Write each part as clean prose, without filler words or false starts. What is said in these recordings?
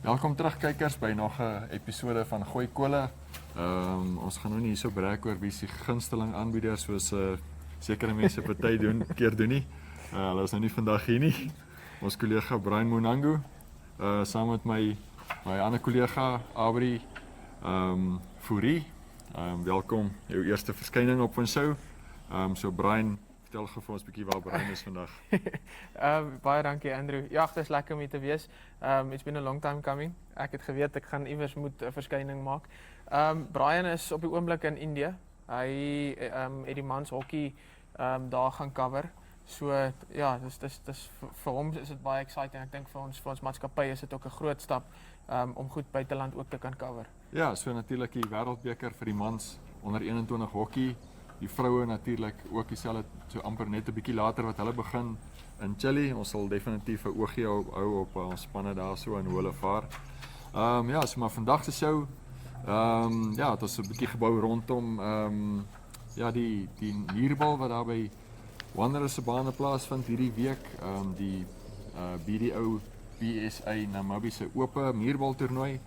Welkom terug kykers by nog 'n episode van Gooi Kole. Ons gaan nou nie so breek oor wie se gunsteling aanbieder soos sekere mense party keer doen nie. Hulle is nou nie vandag hier nie. Ons kollega Brian Monango, saam met my ander kollega Aubrey Fourie. Welkom jou eerste verskyning op ons show. So Brian, vertel gou vir ons 'n bietjie waar Brian is vandag. Baie dankie Andrew. Ja, dit is lekker om hier te wees. It's been a long time coming. Ek het geweet ek gaan iewers moet 'n verskyning maak. Brian is op die oomblik in Indië. Hy het die mans hokkie daar gaan cover. So ja, dis vir hom is dit baie exciting. Ek dink vir ons maatskappy is dit ook 'n groot stap om goed buiteland ook te kan cover. Ja, so natuurlik die wêreldbeker vir die mans onder 21 hokkie. Die vroue natuurlik ook dieselfde, so amper net 'n bietjie later wat hulle begin in Chili. Ons sal definitief 'n oogie hou op ons spanne daarso en hoe hulle vaar. Ja, so maar vandag se show, ja, dit is 'n bietjie gebou rondom ja, die muurbal wat daar by Wanderers se bane plaasvind hierdie week, die BDO PSA Namibiese Ope muurbal toernooi.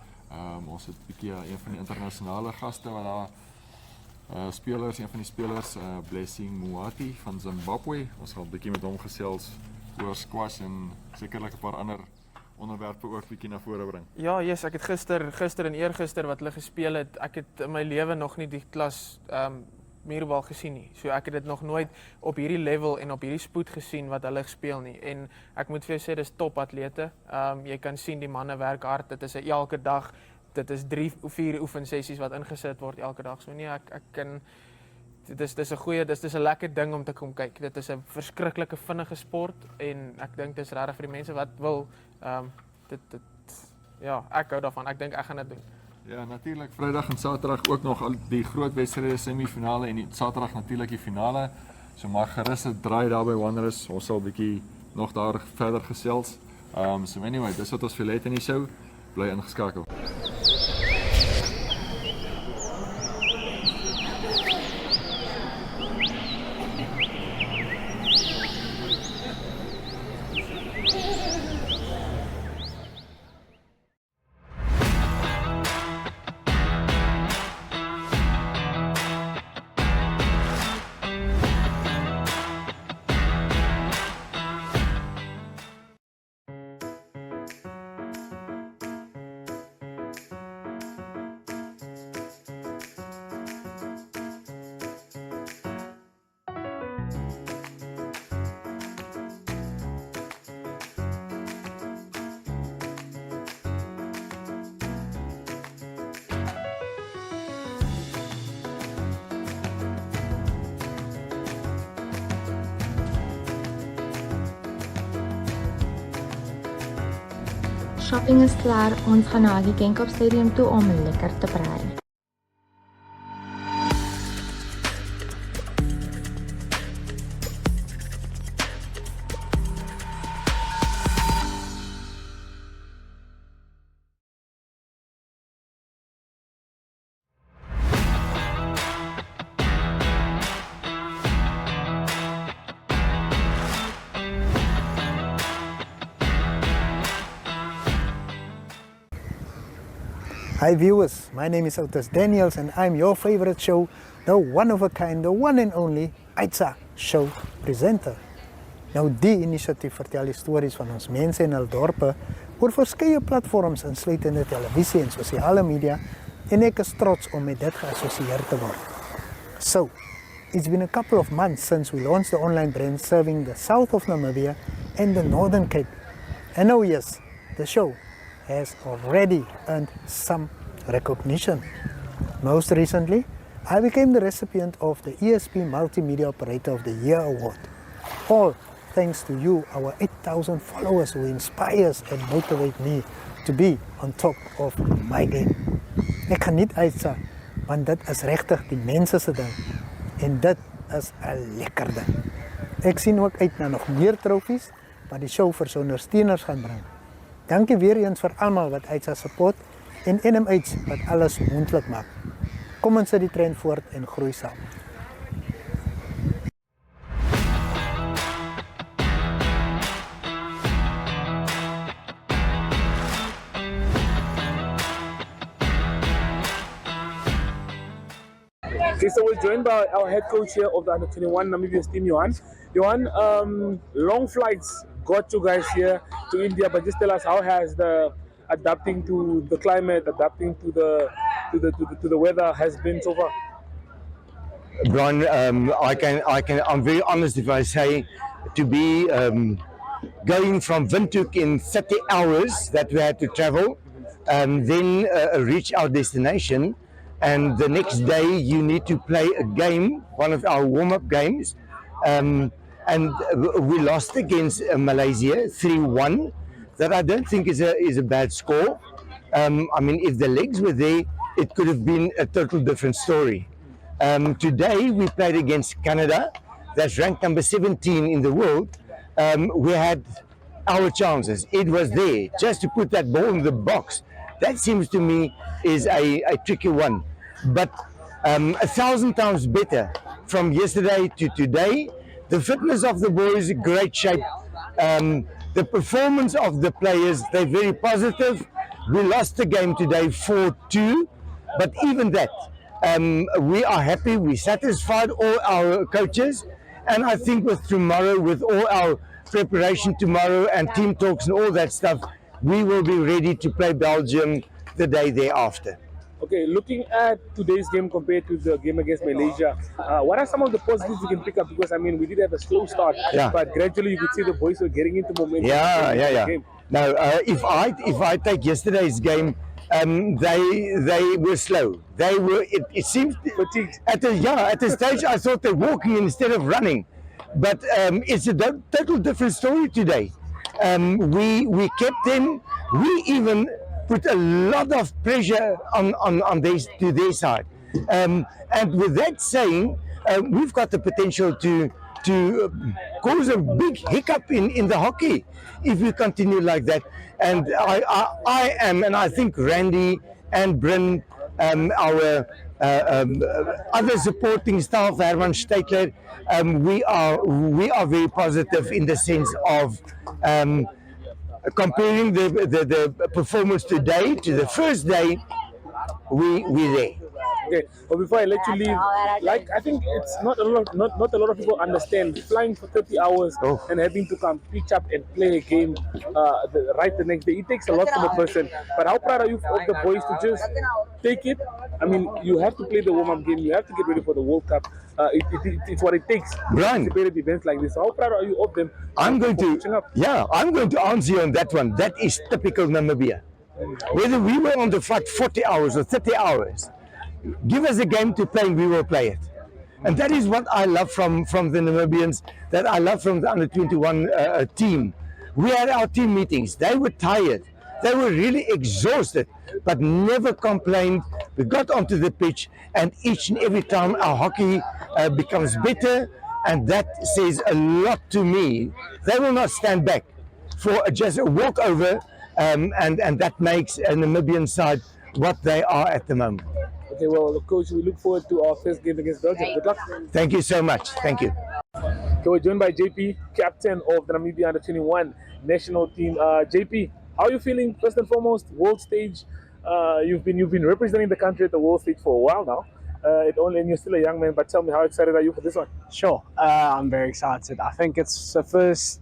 Ons het 'n bietjie een van die internasionale gaste wat daar spelers, een van die spelers, Blessing Muhwati van Zimbabwe. Ons gaan 'n bietjie met hom gesels oor squash en sekerlik 'n paar ander onderwerpe ook bietjie na vore bring. Ja, yes, ek het gister en eergister wat hulle gespeel het, ek het in my lewe nog nie die klas muurbal gesien nie. So ek het dit nog nooit op hierdie level en op hierdie spoed gesien wat hulle speel nie. En ek moet vir jou sê dis top atlete. Jy kan sien die manne werk hard. Dit is elke dag. Dit is 3 of 4 oefensessies wat ingesit word elke dag. So nee, ek kan dis 'n goeie, dis 'n lekker ding om te kom kyk. Dit is 'n verskriklike vinnige sport en ek dink dis regtig vir die mense wat wil ja, ek hou daarvan. Ek dink ek gaan dit doen. Ja, natuurlik Vrydag en Saterdag ook nog al die groot wedstryde, semifinale en die Saterdag natuurlik die finale. So maar gerus 'n draai daar by Wanderers. Ons sal 'n bietjie nog daar verder gesels. So anyway, dis wat ons vir later in die show. Bly ingeskakel. Shopping is klaar, ons gaan na die Gooi Kole stadium toe om lekker te braai. Hi viewers, my name is Otis Daniels and I'm your favorite show, the one of a kind, the one and only Aitsa show presenter. Nou die inisiatief vertel die stories van ons mense en hul dorpe oor verskeie platforms insluitende televisie en sosiale media en ek is trots om met dit geassosieer te word. So, it's been a couple of months since we launched the online brand serving the south of Namibia and the Northern Cape. And oh yes, the show has already earned some recognition. Most recently, I became the recipient of the ESP Multimedia Operator of the Year Award. All thanks to you, our 8,000 followers who inspires and motivate me to be on top of my game. Ek geniet Aitsa, want dit is regtig die mense se ding. En dit is 'n lekker ding. Ek sien ook uit na nog meer trofies wat die show vir sy ondersteuners gaan bring. Dankie weer eens vir almal wat Aitsa support en NMH wat alles moontlik maak. Kom ons sit die trend voort en groei saam. Okay, so we're joined by our head coach here of the Under-21 Namibian team, Johan. Johan, long flights got you guys here to India, but just tell us, how has the adapting to the climate, adapting to the weather has been so far? Brian, I'm very honest if I say to be going from Windhoek in 30 hours that we had to travel, then reach our destination, and the next day you need to play a game, one of our warm-up games, and we lost against Malaysia 3-1. That I don't think is a bad score. I mean, if the legs were there, it could have been a total different story. Today we played against Canada, that's ranked number 17 in the world. We had our chances. It was there. Just to put that ball in the box, that seems to me is a tricky one. But 1,000 times better from yesterday to today. The fitness of the boys, great shape. The performance of the players, they're very positive. We lost the game today 4-2, but even that, we are happy, we satisfied all our coaches, and I think with tomorrow, with all our preparation tomorrow and team talks and all that stuff, we will be ready to play Belgium the day thereafter. Okay, looking at today's game compared to the game against Malaysia, what are some of the positives you can pick up? Because I mean, we did have a slow start, but gradually you could see the boys were getting into momentum. Yeah. Game. Now, if I take yesterday's game, they were slow. They were. It seems fatigued. At the stage I thought they're walking instead of running, but it's a total different story today. We kept them. We even put a lot of pressure on their side. And with that saying, we've got the potential to cause a big hiccup in the hockey if we continue like that. And I am, and I think Randy and Bryn, our other supporting staff, Herman Steitler, we are very positive in the sense of comparing the performance today to the first day, we're there. Okay, but before I let you leave, like I think it's not a lot of people understand flying for 30 hours and having to come pitch up and play a game the next day. It takes a lot from a person. But how proud are you of the boys to just take it? I mean, you have to play the warm-up game. You have to get ready for the World Cup. It's what it takes. Brian, to participate in events like this. So how proud are you of them? I'm going to answer you on that one. That is typical Namibia. Whether we were on the flight 40 hours or 30 hours, give us a game to play and we will play it. And that is what I love from the Namibians, that I love from the Under-21 team. We had our team meetings. They were tired. They were really exhausted, but never complained. We got onto the pitch, and each and every time our hockey becomes better, and that says a lot to me. They will not stand back for just a walkover, and that makes a Namibian side what they are at the moment. Okay, well, Coach, we look forward to our first game against Belgium. Good luck. Thank you so much. Thank you. So we're joined by JP, captain of the Namibia Under-21 national team. JP, how are you feeling? First and foremost, world stage. You've been representing the country at the world stage for a while now. And you're still a young man, but tell me, how excited are you for this one? Sure, I'm very excited. I think it's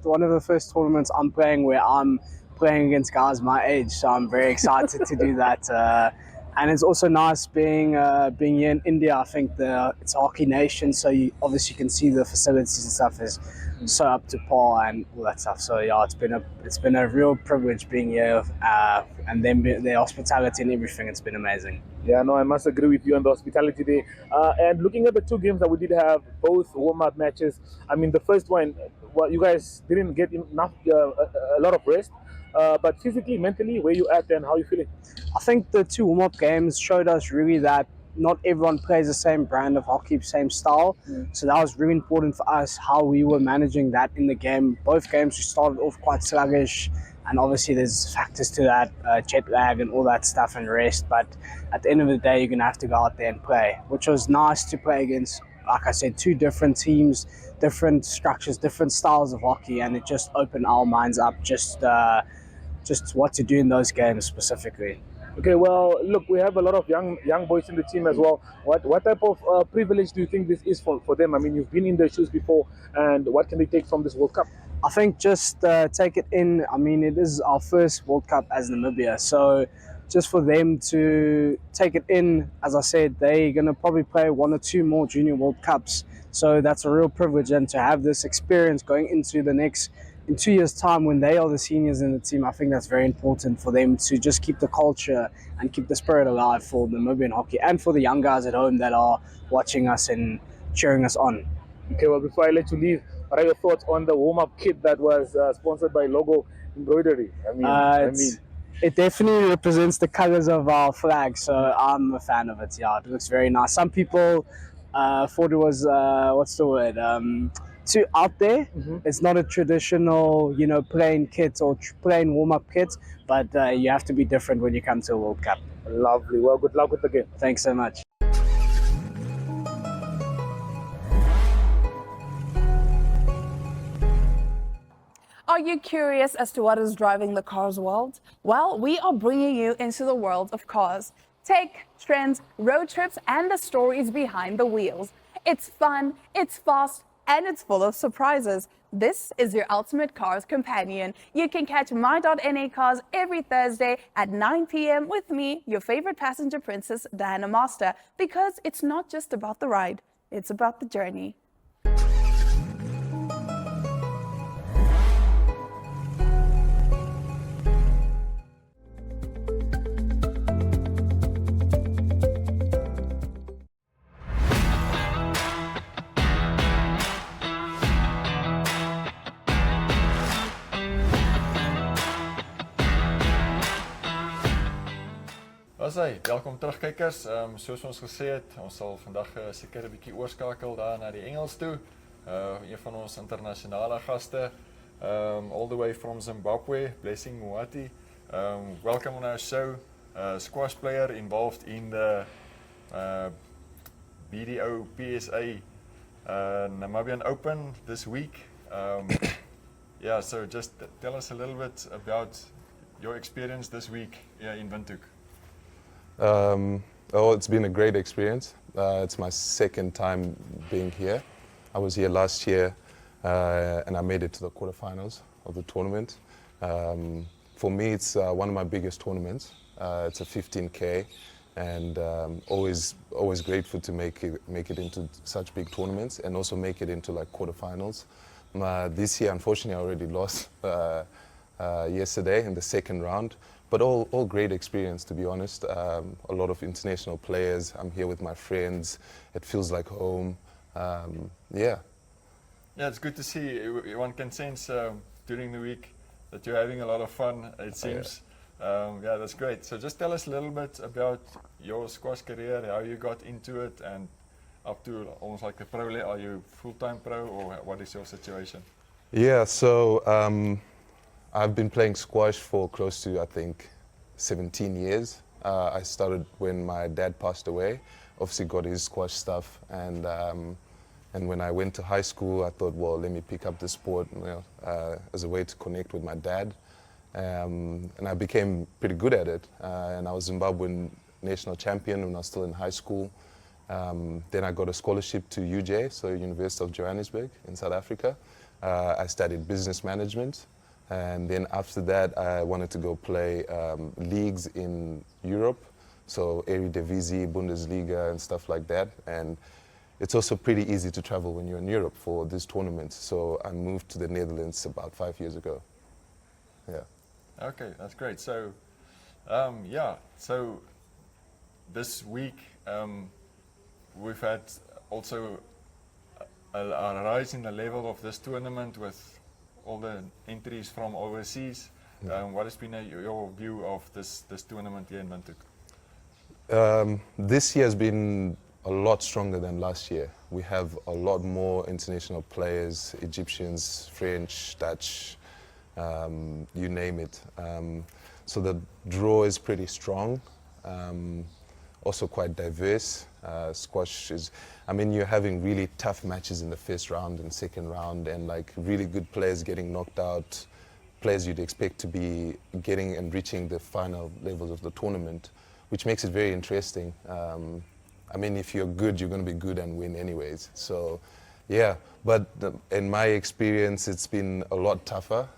one of the first tournaments I'm playing where I'm playing against guys my age, so I'm very excited to do that. And it's also nice being here in India. I think it's a hockey nation, so you obviously can see the facilities and stuff is so up to par and all that stuff. So yeah, it's been a real privilege being here, and then the hospitality and everything. It's been amazing. Yeah, no, I must agree with you on the hospitality day. And looking at the two games that we did have, both warm-up matches. I mean, the first one, well, you guys didn't get enough, a lot of rest. But physically, mentally, where you at and how you feeling? I think the two warm-up games showed us really that not everyone plays the same brand of hockey, same style. So that was really important for us, how we were managing that in the game. Both games we started off quite sluggish, and obviously there's factors to that, jet lag and all that stuff and rest. But at the end of the day, you're going to have to go out there and play, which was nice to play against, like I said, two different teams, different structures, different styles of hockey, and it just opened our minds up just what to do in those games specifically. Okay, well, look, we have a lot of young boys in the team as well. What type of privilege do you think this is for them? I mean, you've been in their shoes before, and what can they take from this World Cup? I think just take it in. I mean, it is our first World Cup as Namibia, so just for them to take it in, as I said, they're going to probably play 1 or 2 more Junior World Cups. So that's a real privilege, and to have this experience going into the next, in 2 years' time when they are the seniors in the team, I think that's very important for them to just keep the culture and keep the spirit alive for Namibian hockey and for the young guys at home that are watching us and cheering us on. Okay, well, before I let you leave, what are your thoughts on the warm-up kit that was sponsored by Logo Embroidery? It definitely represents the colors of our flag, so I'm a fan of it. Yeah, it looks very nice. Some people thought it was too out there. It's not a traditional, plain kit or plain warm-up kit, but you have to be different when you come to a World Cup. Lovely. Well, good luck with the game. Thanks so much. Are you curious as to what is driving the cars world? Well, we are bringing you into the world of cars. Tech, trends, road trips, and the stories behind the wheels. It's fun, it's fast, and it's full of surprises. This is your ultimate cars companion. You can catch My.NA Cars every Thursday at 9 p.m. with me, your favorite passenger princess, Diana Master, because it's not just about the ride, it's about the journey. Welkom terug kykers. Soos ons gesê het, ons sal vandag seker 'n bietjie oorskakel daar na die Engels toe. Een van ons internasionale gaste, all the way from Zimbabwe, Blessing Muhwati. Welcome on our show. Squash player involved in the BDO PSA Namibian Open this week. Yeah, so just tell us a little bit about your experience this week in Windhoek. It's been a great experience. It's my second time being here. I was here last year and I made it to the quarterfinals of the tournament. For me, it's one of my biggest tournaments. It's a 15K, and always grateful to make it into such big tournaments and also make it into like quarterfinals. This year, unfortunately, I already lost yesterday in the second round. But all great experience, to be honest. A lot of international players. I'm here with my friends. It feels like home. Yeah, it's good to see. One can sense during the week that you're having a lot of fun, it seems. Yeah, that's great. So just tell us a little bit about your squash career, how you got into it, and up to almost like the pro level. Are you full-time pro, or what is your situation? Yeah, so I've been playing squash for close to, I think, 17 years. I started when my dad passed away. Obviously got his squash stuff, and when I went to high school, I thought, well, let me pick up the sport, as a way to connect with my dad. And I became pretty good at it. And I was Zimbabwean national champion when I was still in high school. Then I got a scholarship to UJ, so University of Johannesburg in South Africa. I studied business management. And then after that, I wanted to go play leagues in Europe, so Eredivisie, Bundesliga, and stuff like that. And it's also pretty easy to travel when you're in Europe for these tournaments. So I moved to the Netherlands about 5 years ago. Yeah. Okay, that's great. So, so this week we've had also a rise in the level of this tournament with all the entries from overseas. What has been your view of this tournament here in Windhoek? This year has been a lot stronger than last year. We have a lot more international players, Egyptians, French, Dutch, you name it. So the draw is pretty strong, also quite diverse. Squash is, you're having really tough matches in the first round and second round, and like really good players getting knocked out players you'd expect to be getting and reaching the final levels of the tournament, which makes it very interesting. I mean, if you're good, you're going to be good and win anyways. So, yeah. But in my experience, it's been a lot tougher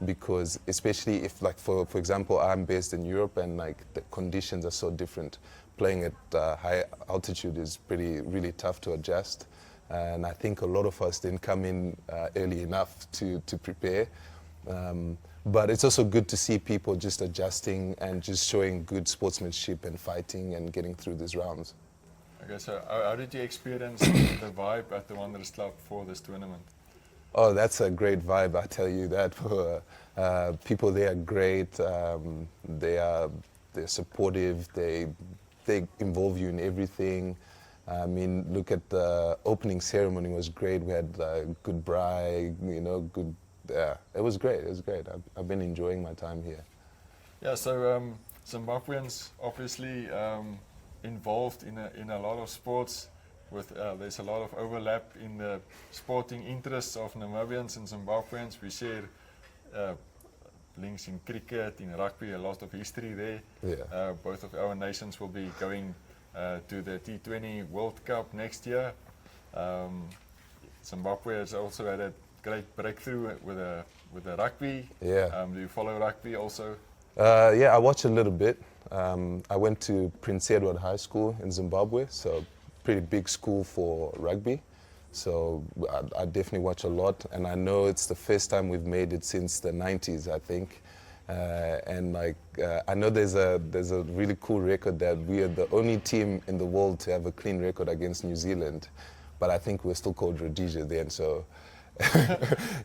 because, especially if, like, for example, I'm based in Europe and like the conditions are so different. Playing at high altitude is really tough to adjust. And I think a lot of us didn't come in early enough to prepare. But it's also good to see people just adjusting and just showing good sportsmanship and fighting and getting through these rounds. Okay, so how did you experience the vibe at the Wanderers-klub for this tournament? Oh, that's a great vibe, I tell you that. People there are great. They're supportive. They involve you in everything. I mean, look at the opening ceremony, was great. We had good braai, good. Yeah, it was great. It was great. I've been enjoying my time here. Yeah, so Zimbabweans obviously involved in a lot of sports. There's a lot of overlap in the sporting interests of Namibians and Zimbabweans. We share links in cricket, in rugby, a lot of history there. Yeah. Both of our nations will be going to the T20 World Cup next year. Zimbabwe has also had a great breakthrough with the rugby. Yeah. Do you follow rugby also? Yeah, I watch a little bit. I went to Prince Edward High School in Zimbabwe, so pretty big school for rugby. So I definitely watch a lot, and I know it's the first time we've made it since the 90s, I think. And I know there's a really cool record that we are the only team in the world to have a clean record against New Zealand, but I think we're still called Rhodesia then. So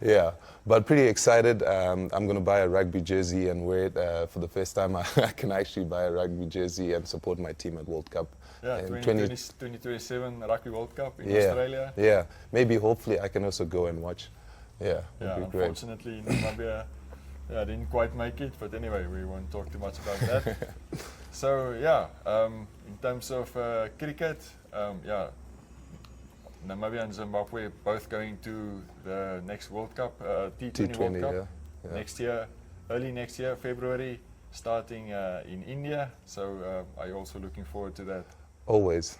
yeah, but pretty excited. I'm going to buy a rugby jersey and wear it for the first time. I can actually buy a rugby jersey and support my team at World Cup. Yeah, 2027 Rugby World Cup in Australia. Yeah, maybe hopefully I can also go and watch. Yeah, yeah, would be great. Unfortunately, Namibia didn't quite make it, but anyway, we won't talk too much about that. So yeah, in terms of cricket, yeah, Namibia and Zimbabwe both going to the next World Cup, T20 World Cup next year, early next year, February, starting in India. So are you also looking forward to that? Always.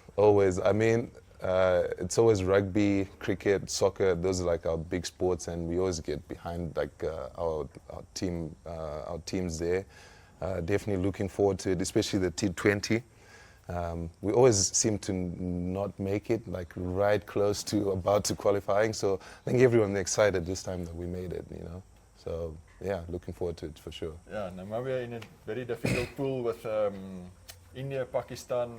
I mean, it's always rugby, cricket, soccer. Those are like our big sports, and we always get behind like our teams there. Definitely looking forward to it, especially the T20. We always seem to not make it, like right close to about to qualifying. So I think everyone's excited this time that we made it, So yeah, looking forward to it for sure. Yeah, Namibia in a very difficult pool with India, Pakistan,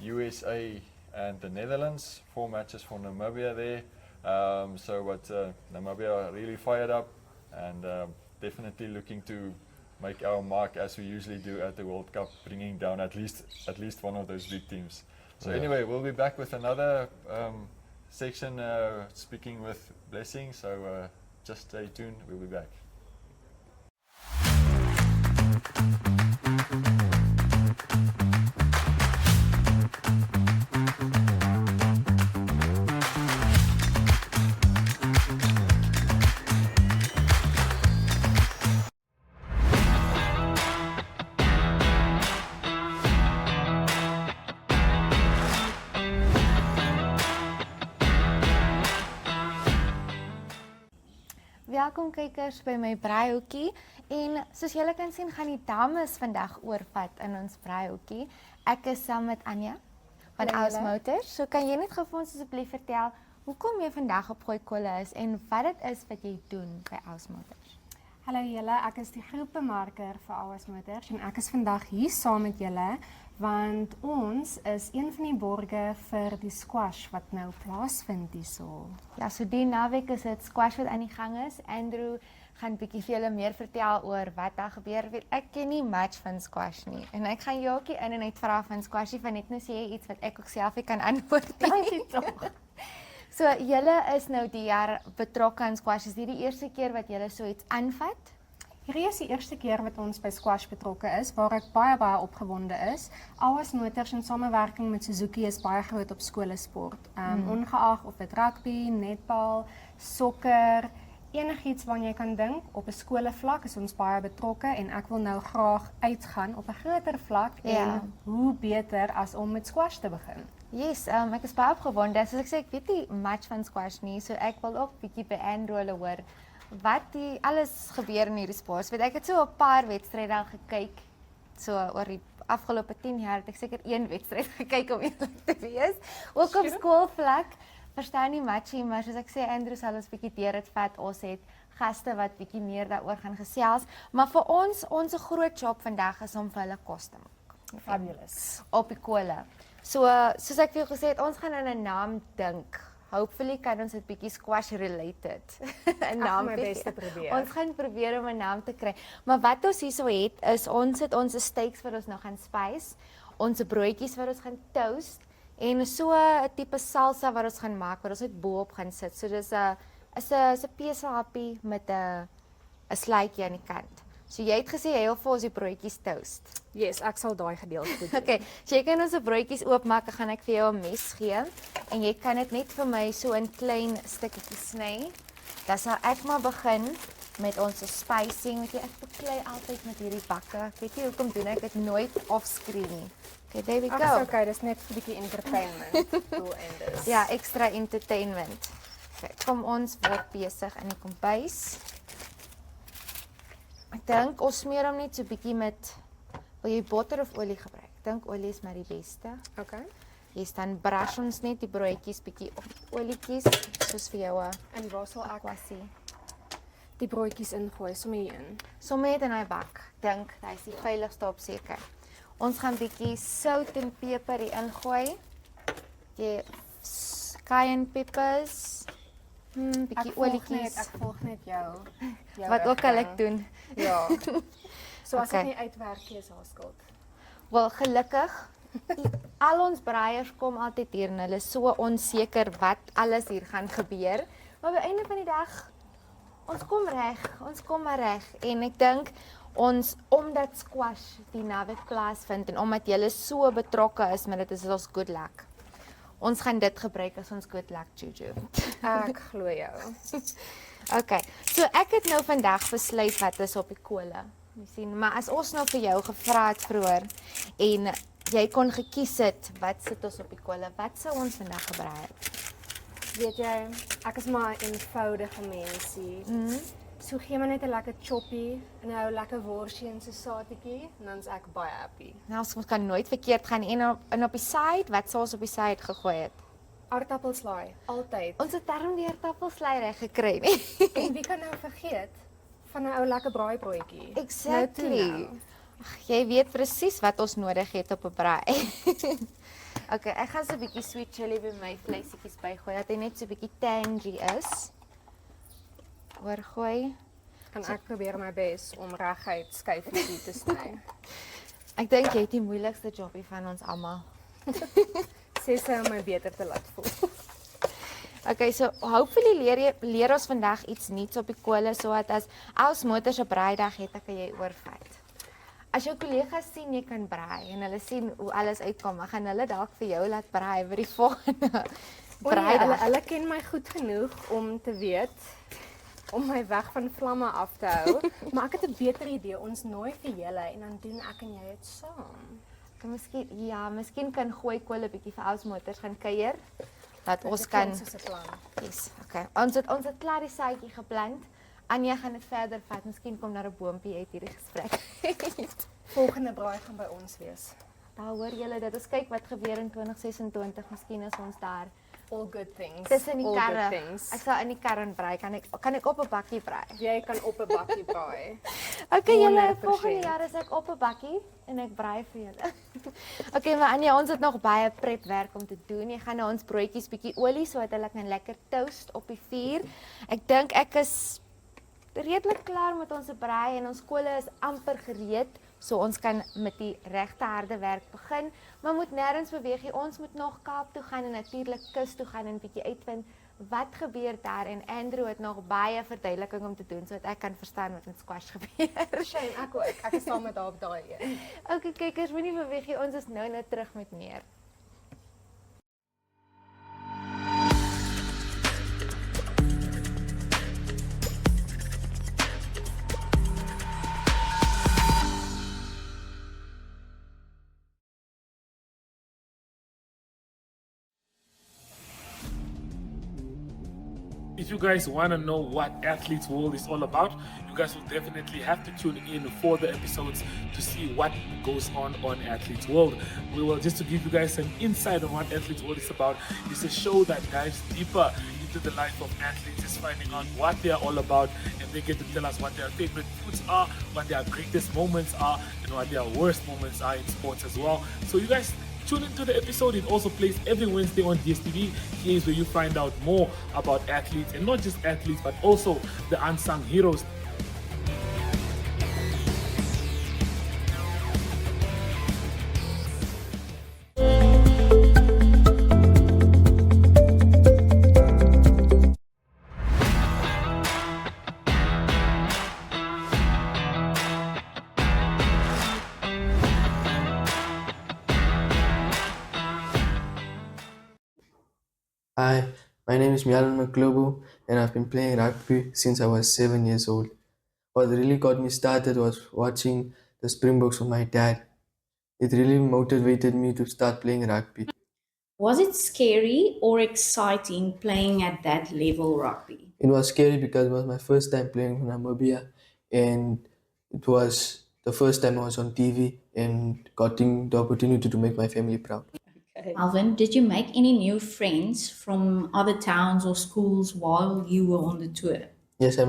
USA and the Netherlands. 4 matches for Namibia there. But Namibia are really fired up and definitely looking to make our mark as we usually do at the World Cup, bringing down at least one of those big teams. So anyway, we'll be back with another section speaking with Blessing. So just stay tuned. We'll be back. Welkom kykers by my braaihoekie en soos julle kan sien gaan die dames vandag oorvat in ons braaihoekie. Ek is saam met Anja van Auas Motors. So kan jy net gou vir ons asseblief vertel hoekom jy vandag op Gooi Kole is en wat dit is wat jy doen by Auas Motors? Hallo julle, ek is die groepemarker vir Auas Motors en ek is vandag hier saam met julle want ons is een van die borge vir die squash wat nou plaasvind hierso. Ja, so die naweek is dit squash wat aan die gang is. Andrew gaan bietjie vir julle meer vertel oor wat daar gebeur. Ek ken nie much van squash nie en ek gaan Jaakie in en uit vra van squashie van net nou sê jy iets wat ek ook self nie kan antwoord nie. Dankie tog. So julle is nou die jaar betrokke aan squash. Is dit die eerste keer wat julle so iets aanvat? Hierdie is die eerste keer wat ons by squash betrokke is, waar ek baie opgewonde is. Auas Motors in samewerking met Suzuki is baie groot op skolesport. Ongeag of dit rugby, netbal, sokker enigiets waaraan jy kan dink. Op 'n skoolvlak is ons baie betrokke en ek wil nou graag uitgaan op 'n groter vlak en hoe beter as om met squash te begin. Yes, ek is baie opgewonde. Soos ek sê, ek weet nie much van squash nie, so ek wil ook bietjie by Andrew hoor wat die alles gebeur in hierdie sport. Weet ek het so 'n paar wedstryde al gekyk, so oor die afgelope 10 jaar het ek seker 1 wedstryd gekyk om eerlik te wees. Ook op skoolvlak. Verstaan nie much nie, maar soos ek sê, Andrew sal ons bietjie deur dit vat. Ons het gaste wat bietjie meer daaroor gaan gesels, maar vir ons groot job vandag is om vir hulle kos te maak. Fabulous. Op die kole. So, soos ek vir jou gesê het, ons gaan aan 'n naam dink. Hopefully kan ons dit bietjie squash related. 'n naam my bes te probeer. Ons gaan probeer om 'n naam te kry. Maar wat ons hierso het is ons het ons steaks wat ons nou gaan spys, ons broodjies wat ons gaan toast en so 'n tipe salsa wat ons gaan maak wat ons net bo-op gaan sit. So dis 'n PSA happie met 'n slytjie aan die kant. So jy het gesê jy wil vir ons die broodjies toast. Yes, ek sal daai gedeelte doen. Okay, so jy kan ons broodjies oopmaak, dan gaan ek vir jou 'n mes gee en jy kan dit net vir my so in klein stukkies sny. Dan sal ek maar begin met ons spicing. Weet jy, ek beklei altyd met hierdie bakke. Ek weet nie hoekom doen ek dit nooit offscreen nie. Okay, there we go. Ag, okay, dis net 'n bietjie entertainment doeleindes. Ja, extra entertainment. Okay, kom ons word besig in die kombuis. Ek dink ons smeer hom net so bietjie met, wil jy botter of olie gebruik? Ek dink olie is maar die beste. Okay. Hier dan brush ons net die broodjies bietjie op olietjies, soos vir jou En waar sal ek kwassie. die broodjies ingooi, sommer hier in? Sommer net in daai bak. Dink, hy is die veiligste op seker. Ons gaan bietjie sout en peper hier ingooi. Die cayenne peppers. Bietjie olietjies. Ek volg net jou Wat ook al ek doen. Ja. So as Okay. ek nie uitwerk nie, is haar skuld. Wel, gelukkig, al ons braaiers kom altyd hier en hulle is so onseker wat alles hier gaan gebeur. Maar by die einde van die dag, ons kom maar reg. En ek dink, omdat squash die naweek plaasvind en omdat julle so betrokke is met dit, is ons good luck. Ons gaan dit gebruik as ons good luck juju. Ek glo jou. Okay, so ek het nou vandag besluit wat is op die kole. Jy sien, maar as ons nou vir jou gevra het vroeër en jy kon gekies het wat sit ons op die kole, wat sou ons vandag gebraai het? Weet jy, ek is maar 'n eenvoudige mensie. So gee my net 'n lekker choppie en 'n ou lekker worsie en so saadjie en dan is ek baie happy. Nou, ons kan nooit verkeerd gaan en op die side, wat sou ons op die side gegooi het? Aardappelslaai, altyd. Ons het darm die aardappelslaai reg gekry, nie? En wie kan nou vergeet van 'n ou lekker braaibroodjie? Exactly. Nou. Ag, jy weet presies wat ons nodig het op 'n braai. Okay, ek gaan so 'n bietjie sweet chili by my vleisietjies bygooi dat hy net so 'n bietjie tangy is. Oorgooi. En ek probeer my bes om reguit skyfies te sny. Ek dink jy het die moeilikste jobbie van ons almal. Sê sy om my beter te laat voel. Okay, so hopefully leer ons vandag iets nuuts op die kole sodat as Auas motors 'n braaidag het, dan kan jy oorvat. As jou kollegas sien jy kan braai en hulle sien hoe alles uitkom, dan gaan hulle dalk vir jou laat braai vir die volgende braaidag. Hulle ken my goed genoeg om te weet om my weg van vlamme af te hou, maar ek het 'n beter idee. Ons nooi vir julle en dan doen ek en jy dit saam. Miskien kan Gooi Kole 'n bietjie vir Auas motors gaan kuier. Dat ons kan. Soos 'n plan. Yes, okay. Ons het klaar die saadjie geplant. Anja gaan dit verder vat. Miskien kom daar 'n boontjie uit hierdie gesprek. Volgende braai gaan by ons wees. Daar hoor julle, dit is kyk wat gebeur in 2026. Miskien is ons daar. All good things. Tussen die All karre. good things. Ek sal in die kar braai. Kan ek op 'n bakkie braai? Jy kan op 'n bakkie braai. Okay, julle, 100%. volgende jaar is ek op 'n bakkie en ek braai vir julle. Okay, maar Anja, ons het nog baie prepwerk om te doen. Jy gaan nou ons broodjies bietjie olie sodat hulle kan lekker toast op die vuur. Ek dink ek is redelik klaar met ons braai en ons kole is amper gereed, so ons kan met die regte harde werk begin. Maar moet nêrens beweeg nie. Ons moet nog Kaap toe gaan en natuurlik kus toe gaan en bietjie uitvind wat gebeur daar en Andrew het nog baie verduideliking om te doen sodat ek kan verstaan wat met squash gebeur. Shame, ek ook. Ek is saam met haar op daai een. Okay, kykers, moenie beweeg nie. Ons is nou terug met meer. if you guys want to know what Athletes World is all about, you guys will definitely have to tune in for the episodes to see what goes on Athletes World. We will, just to give you guys some insight on what Athletes World is about, it's a show that dives deeper into the life of athletes, is finding out what they are all about, and they get to tell us what their favorite foods are, what their greatest moments are, and what their worst moments are in sports as well. So you guys tune into the episode. It also plays every Wednesday on DSTV. Here is where you find out more about athletes, and not just athletes, but also the unsung heroes. Hi, my name is Globo, and I've been playing rugby since I was 7 years old. What really got me started was watching the Springboks with my dad. It really motivated me to start playing rugby. Was it scary or exciting playing at that level rugby? It was scary because it was my first time playing for Namibia, and it was the first time I was on TV and getting the opportunity to make my family proud. Alvin, did you make any new friends from other towns or schools while you were on the tour? Yes, I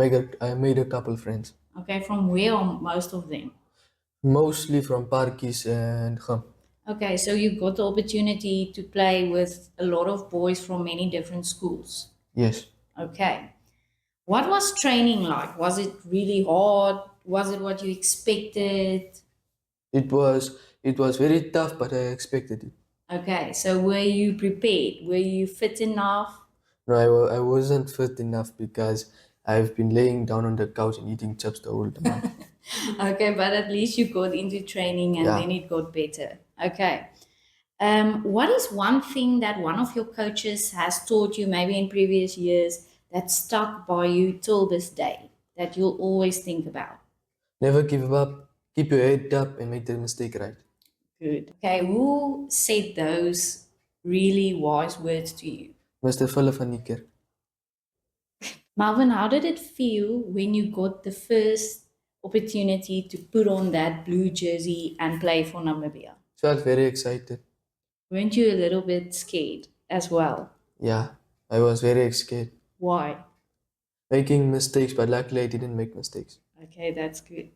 made a couple friends. Okay, from where are most of them? Mostly from Parkies and Gum. Okay, so you got the opportunity to play with a lot of boys from many different schools. Yes. Okay. What was training like? Was it really hard? Was it what you expected? It was very tough, but I expected it. Okay, so were you prepared? Were you fit enough? No, I wasn't fit enough because I've been laying down on the couch and eating chips the whole time. Okay, but at least you got into training and then it got better. Okay. What is one thing that one of your coaches has taught you maybe in previous years that stuck by you till this day, that you'll always think about? Never give up, keep your head up and make the mistake right. Good. Okay, who said those really wise words to you? Mr. Philip van Nieker. Marvin, how did it feel when you got the first opportunity to put on that blue jersey and play for Namibia? Felt very excited. Weren't you a little bit scared as well? Yeah, I was very scared. Why? Making mistakes, but luckily I didn't make mistakes. Okay, that's good.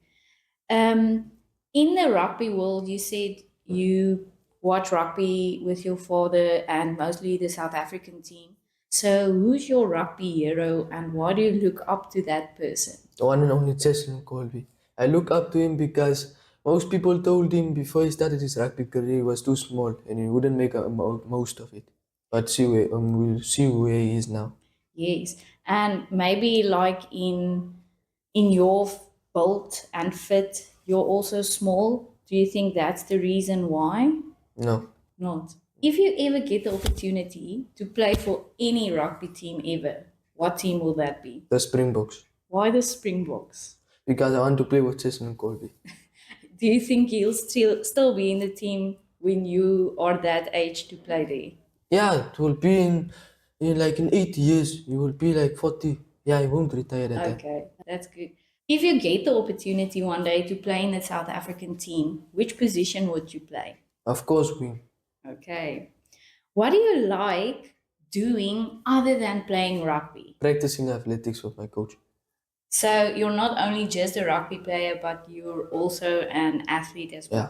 In the rugby world, you said you watch rugby with your father and mostly the South African team. So who's your rugby hero and why do you look up to that person? The one and only Jason Colby. I look up to him because most people told him before he started his rugby career he was too small and he wouldn't make most of it. But we'll see where he is now. Yes, and maybe like in your build and fit, you're also small. Do you think that's the reason why? No. Not. If you ever get the opportunity to play for any rugby team ever, what team will that be? The Springboks. Why the Springboks? Because I want to play with Jason Colby. Do you think he'll still be in the team when you are that age to play there? Yeah, it will be in 8 years. You will be like 40. Yeah, I won't retire at that time. Okay, that's good. If you get the opportunity one day to play in the South African team, which position would you play? Of course, wing. Okay. What do you like doing other than playing rugby? Practicing athletics with my coach. So you're not only just a rugby player, but you're also an athlete as well. Yeah.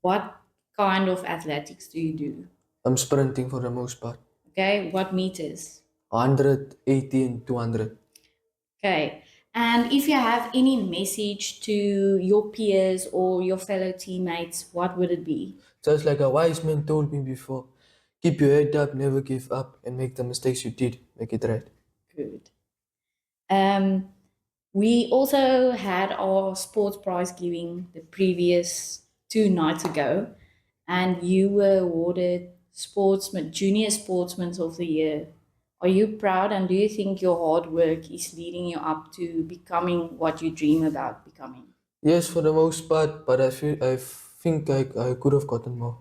What kind of athletics do you do? I'm sprinting for the most part. Okay, what meters? 100, 80 and 200. Okay. And if you have any message to your peers or your fellow teammates, what would it be? Just like a wise man told me before, keep your head up, never give up, and make the mistakes you did, make it right. Good. We also had our sports prize giving the previous 2 nights ago, and you were awarded Junior Sportsman of the Year. Are you proud, and do you think your hard work is leading you up to becoming what you dream about becoming? Yes, for the most part, but I think I could have gotten more.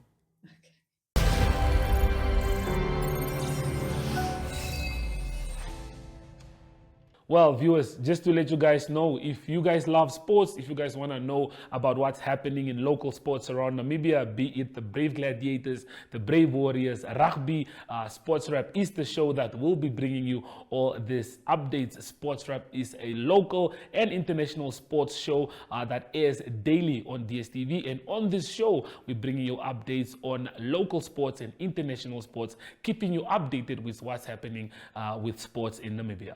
Well, viewers, just to let you guys know, if you guys love sports, if you guys want to know about what's happening in local sports around Namibia, be it the Brave Gladiators, the Brave Warriors, rugby, Sports Wrap is the show that will be bringing you all these updates. Sports Wrap is a local and international sports show that airs daily on DSTV. And on this show, we're bringing you updates on local sports and international sports, keeping you updated with what's happening with sports in Namibia.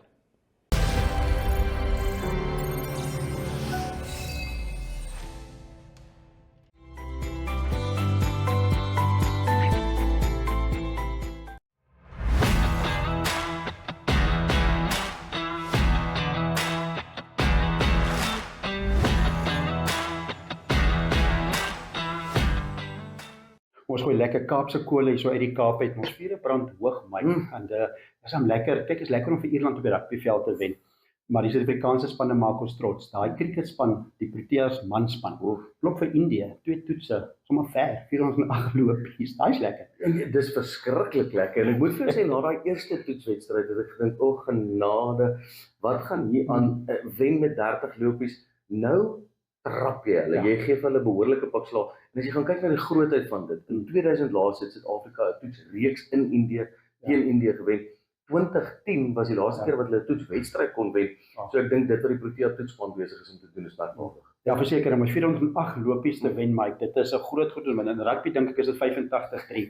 Ons gooi lekker Kaapse kole hier so uit die Kaap uit. Ons vuur brand hoog my en is hom lekker. Kyk, is lekker om vir Ierland op die rugbyveld te wen. Maar die Suid-Afrikaanse spanne maak ons trots. Daai cricketspan, die Proteas manspan, klop vir Indië, 2 toetse, sommer ver, 408 lopies. Daai is lekker. En dis verskriklik lekker. En ek moet vir jou sê, na daai eerste toetswedstryd het ek gedink, o genade, wat gaan hier aan, wen met 30 lopies. Nou trap jy hulle, jy gee vir hulle behoorlike pak slaag. En as jy gaan kyk na die grootheid van dit, in 2000 laas het Suid-Afrika 'n toetsreeks in Indië, teen Indië gewen. 2010 was die laaste keer wat hulle 'n toetswedstryd kon wen. So ek dink dit wat die Protea toetsspan besig is om te doen is merkwaardig. Ja, verseker, om 408 lopies te wen, Mike, dit is 'n groot oorwinning. In rugby dink ek is dit 85-3,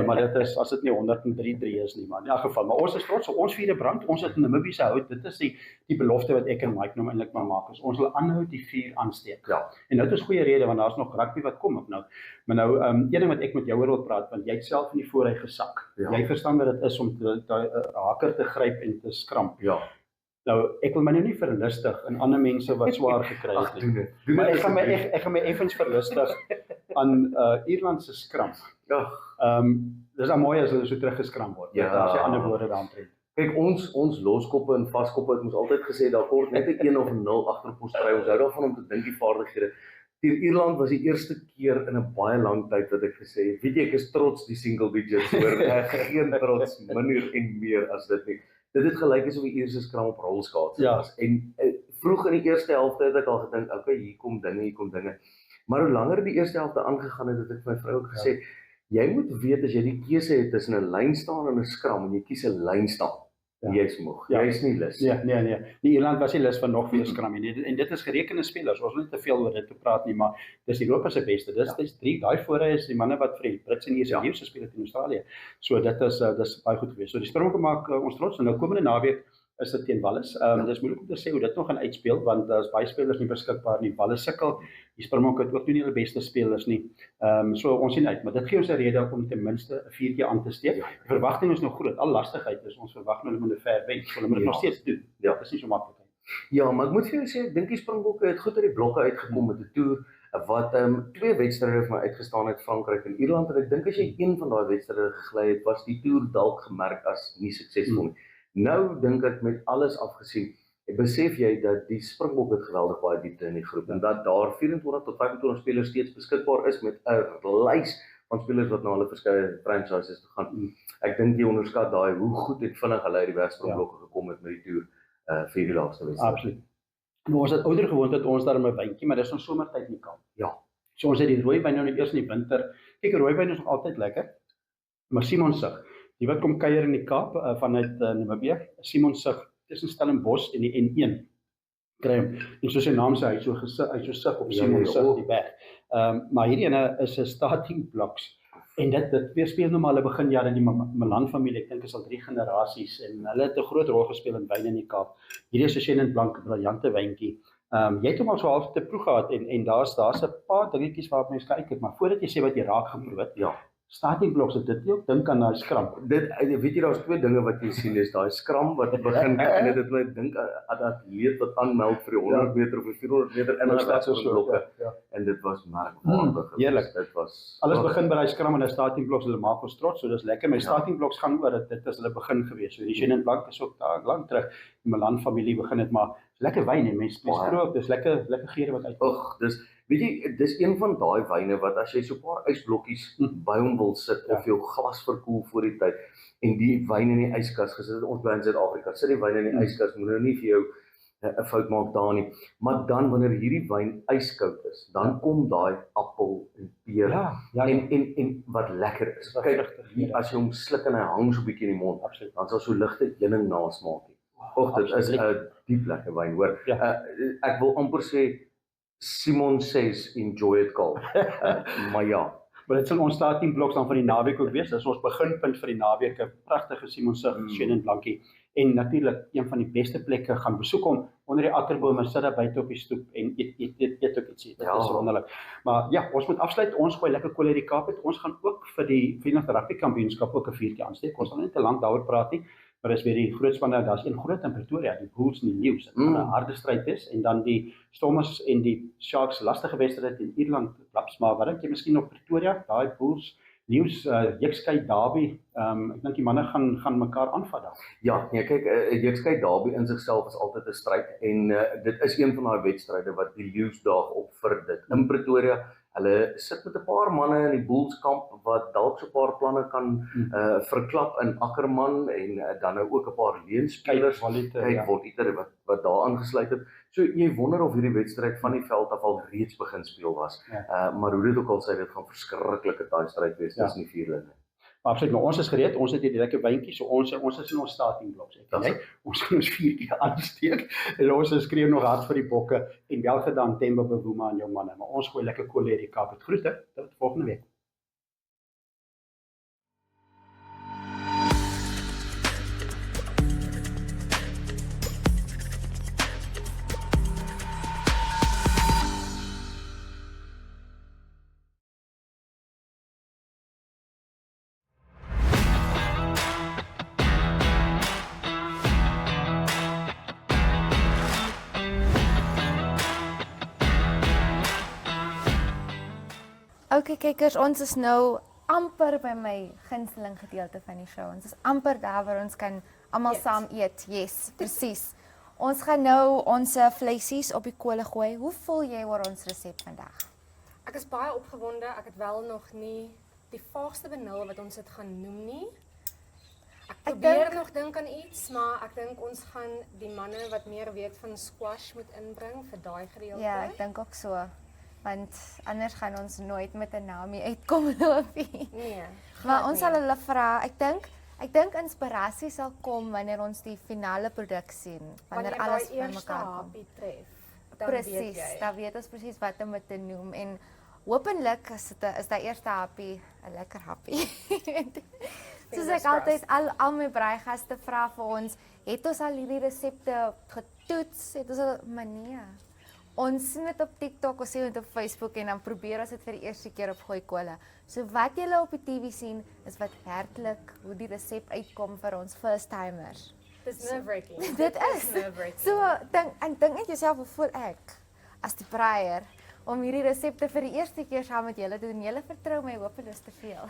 maar dit is, as dit nie 103-3 is nie, maar in elk geval. Maar ons is trots op ons vierde brand, ons het 'n Namibiese hout, dit is die belofte wat ek en Mike nou eintlik maar maak, is ons wil aanhou die vuur aansteek. Ja. En nou is goeie rede, want daar's nog rugby wat kom op nou. Maar nou, een ding wat ek met jou oor wil praat, want jy het self in die voorry gesak. Ja. Jy verstaan wat dit is om 'n haker te gryp en te skramp. Ja. Nou, ek wil my nou nie verlustig in ander mense wat swaar gekry het nie. Maar ek gaan my effens verlustig aan Ierland se skramp. Ja. Dis al mooi as hulle so teruggeskramp word. Ja. Daar is ander woorde daaromtrent. Kyk, ons loskoppe en vaskoppe het ons altyd gesê, daar kort net 'n 1 of 'n 0 agter op ons stry. Ons hou daarvan om te dink die vaardighede. Teen Ierland was die eerste keer in 'n baie lang tyd wat ek gesê het, weet jy, ek is trots die single digits, hoor, geen trots minder en meer as dit nie. Dit het gelyk asof die eerste skram op rolskaats was. En vroeg in die eerste helfte het ek al gedink, okay, hier kom dinge. Maar hoe langer die eerste helfte aangegaan het ek vir my vrou ook gesê, jy moet weet as jy die keuse het tussen 'n lyn staan en 'n skram en jy kies 'n lyn staan. Jy is moeg. Jy is nie lus. Nee. Die Ierland was nie lus van nog weer skram nie. En dit is gerekende spelers. Ons wil nie te veel oor dit te praat nie, maar dis die Europa se beste. Dis 3, daai voorry is die manne wat vir die Brits en Ierse se speel in Australië. So dit is baie goed geweest. So die Springbokke maak ons trots en nou komende naweek is dit teen Wallis. Dis moeilik om te sê hoe dit nog gaan uitspeel want daar's baie spelers nie beskikbaar nie. Wallis sukkel. Die Springbokke het ook nie hulle beste spelers nie. So ons sien uit, maar dit gee ons 'n rede om ten minste 'n 4 aan te steek. Die verwagting is nog groot. Al lastigheid is ons verwag hulle moet ver wen. Hulle moet dit nog steeds doen. Ja, dit is nie so maklik nie. Ja, maar ek moet vir jou sê, ek dink die Springbokke het goed uit die blokke uitgekom met 'n toer wat 2 wedstryde vir my uitgestaan het, Frankryk en Ierland, en ek dink as jy een van daai wedstryde gegly het, was die toer dalk gemerk as nie suksesvol nie. Nou dink ek met alles afgesien, besef jy dat die Springbok het geweldig baie diepte in die groep en dat daar 24 tot 25 spelers steeds beskikbaar is met 'n lys van spelers wat na hulle verskeie franchises toe gaan. Ek dink jy onderskat daai hoe goed het vinnig hulle uit die Wes-Springbokke gekom het met die toer vir die laaste wedstryd. Absoluut. Nou ons het ouer gewoond dat ons daar 'n wyntjie, maar dis nog somertyd in die Kaap. Ja. So ons het die rooiwyn nou eers in die winter. Kyk, rooiwyn is nog altyd lekker. Maar Simonsig, die wat kom kuier in die Kaap vanuit Namibië, Simonsig tussen Stellenbosch en die N1 kry hom. En soos sy naam sê, hy so sig op Simonsig die berg. Maar hierdie ene is 'n starting blocks. En dit weerspieël nou maar hulle beginjare in die Malan familie. Ek dink is al 3 generasies en hulle het 'n groot rol gespeel in wyn in die Kaap. Hierdie is 'n Chenin Blanc, 'n briljante wyntjie. Jy het hom al so half te proe gehad en daar's 'n paar dingetjies waarop mense kyk, maar voordat jy sê wat jy raak geproe het. Ja. Starting blocks, dit jy ook dink aan daai skram. Dit weet jy, daar's 2 dinge wat jy sien, is daai skram wat begin en dit het my dink aan 'n atleet wat aanmeld vir die 100 meter of die 400 meter in 'n stadsplokke. En dit was merkwaardig. Heerlik. Dit was alles begin by daai skram en 'n starting blocks, hulle maak ons trots, so dis lekker. My starting blocks gaan oor dit is hulle begin gewees. So die Chenin Blanc is ook daar lank terug. Die Malan familie begin dit, maar lekker wyn en mense proe ook, dis lekker geure wat uit. Weet jy, dis een van daai wyne wat as jy so 'n paar ysblokkies by hom wil sit of jou glas verkoel voor die tyd en die wyn in die yskas gesit, ons bly in Suid-Afrika, sit die wyn in die yskas, moet nou nie vir jou 'n fout maak daar nie. Maar dan wanneer hierdie wyn yskoud is, dan kom daai appel en peer en wat lekker is. Kyk, as jy hom sluk en hy hang so 'n bietjie in die mond, dan sal so ligte heuning nasmaak. Och, dit is 'n diep lekker wyn, hoor. Ek wil amper sê Simon says enjoy it Kole. Maar ja. Maar dit sal ons daar 10 bloks dan van die naweek ook wees. Dit is ons beginpunt vir die naweek, 'n pragtige Simon se skoon en blankie. En natuurlik een van die beste plekke gaan besoek hom onder die akkerbome, sit daar buite op die stoep en eet ook ietsie. Dit is wonderlik. Maar ja, ons moet afsluit. Ons gooi lekker Kole uit die Kaap uit. Ons gaan ook vir die Verenigde Rugby Kampioenskap ook 'n vuurtjie aansteek. Ons gaan nie te lank daaroor praat nie. Maar dis weer die groot spanne, daar's een groot in Pretoria, die Bulls en die Leeu's, wat 'n harde stryd is, en dan die Stormers en die Sharks lastige wedstryd in Ierland klaps, maar wat dink jy miskien op Pretoria, daai Bulls, Leeu's, Jekskei derby, ek dink die manne gaan mekaar aanvat daar. Ja, nee, kyk, Jekskei derby in sigself is altyd 'n stryd, en dit is een van daai wedstryde wat die Leeu's daag op vir dit. In Pretoria, hulle sit met 'n paar manne in die Bulls kamp wat dalk so 'n paar planne kan verklap in Ackerman en dan nou ook 'n paar leenspelers wat daar aangesluit het. So jy wonder of hierdie wedstryd van die veld af al reeds begin speel was. Maar hoe dit ook al sê, dit gaan verskriklike taai stryd wees tussen die vier linne. Maar absoluut, maar ons is gereed, ons het hierdie lekker wyntjie, so ons is in ons starting blocks. Ons gaan ons 4 keer aansteek, en ons skreeu nog hard vir die bokke, en wel gedaan Temba Bavuma aan jou manne, maar ons gooi lekker Kole uit die Kaap uit. Groete, tot volgende week. Okay kykers, ons is nou amper by my gunsteling gedeelte van die show. Ons is amper daar waar ons kan almal saam eet. Yes, presies. Ons gaan nou ons vleisies op die Kole gooi. Hoe voel jy oor ons resep vandag? Ek is baie opgewonde. Ek het wel nog nie die vaagste benul wat ons dit gaan noem nie. Ek probeer nog dink aan iets, maar ek dink ons gaan die manne wat meer weet van squash moet inbring vir daai gedeelte. Ja, ek dink ook so. Want anders gaan ons nooit met 'n naamie uitkom loopie. Nee. Maar ons sal hulle vra. Ek dink inspirasie sal kom wanneer ons die finale produk sien, wanneer alles bymekaar kom. Presies, dan weet ons presies wat om dit te noem en hopelik is daai eerste happie 'n lekker happie. Soos ek altyd al my braaigaste vra vir ons, het ons al hierdie resepte getoets? Het ons al nee. Ons sien dit op TikTok, ons sien dit op Facebook en dan probeer ons dit vir die eerste keer op Gooi Kole. So wat julle op die TV sien is wat werklik hoe die resep uitkom vir ons first timers. Dis nerve-wracking. Dit is. So dink net jouself, hoe voel ek as die braaier om hierdie resepte vir die eerste keer saam met julle te doen. Julle vertrou my hopeloos te veel.